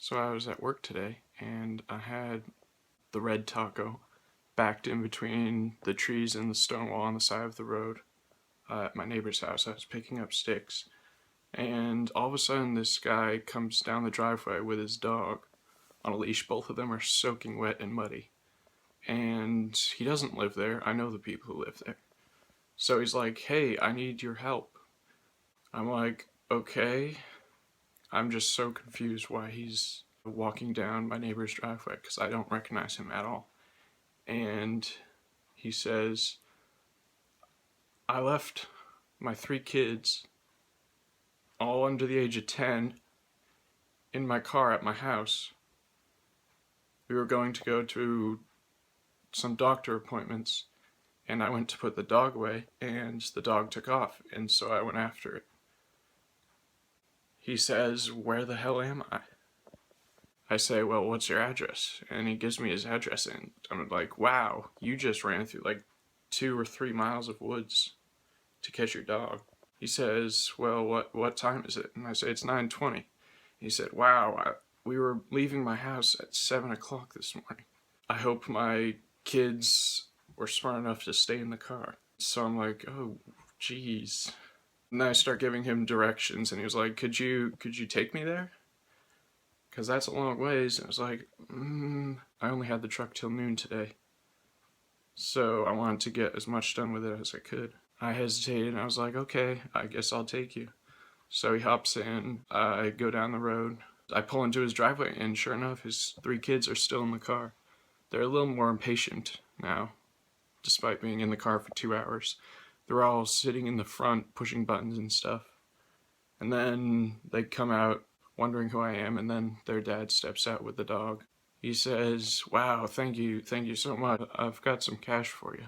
So I was at work today and I had the red taco backed in between the trees and the stone wall on the side of the road at my neighbor's house. I was picking up sticks and all of a sudden this guy comes down the driveway with his dog on a leash. Both of them are soaking wet and muddy. And he doesn't live there. I know the people who live there. So he's like, "Hey, I need your help." I'm like, "Okay." I'm just so confused why he's walking down my neighbor's driveway because I don't recognize him at all. And he says, "I left my 3 kids, all under the age of 10, in my car at my house. We were going to go to some doctor appointments, and I went to put the dog away, and the dog took off, and so I went after it." He says, "Where the hell am I?" I say, "Well, what's your address?" And he gives me his address, and I'm like, "Wow, you just ran through like 2 or 3 miles of woods to catch your dog." He says, "Well, what time is it?" And I say, "It's 9:20. He said, "Wow, we were leaving my house at 7 o'clock this morning. I hope my kids were smart enough to stay in the car." So I'm like, "Oh, geez." And then I start giving him directions, and he was like, could you take me there? Because that's a long ways. And I was like, I only had the truck till noon today. So I wanted to get as much done with it as I could. I hesitated, and I was like, "Okay, I guess I'll take you." So he hops in, I go down the road, I pull into his driveway, and sure enough, his 3 kids are still in the car. They're a little more impatient now, despite being in the car for 2 hours. They're all sitting in the front, pushing buttons and stuff. And then they come out wondering who I am, and then their dad steps out with the dog. He says, "Wow, thank you so much. I've got some cash for you."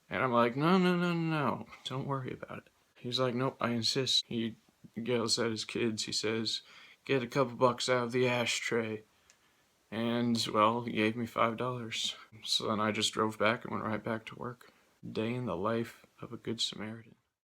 And I'm like, "No, no, no, no, don't worry about it." He's like, "Nope, I insist." He yells at his kids. He says, "Get a couple bucks out of the ashtray." And, well, he gave me $5. So then I just drove back and went right back to work. Day in the life of a good Samaritan.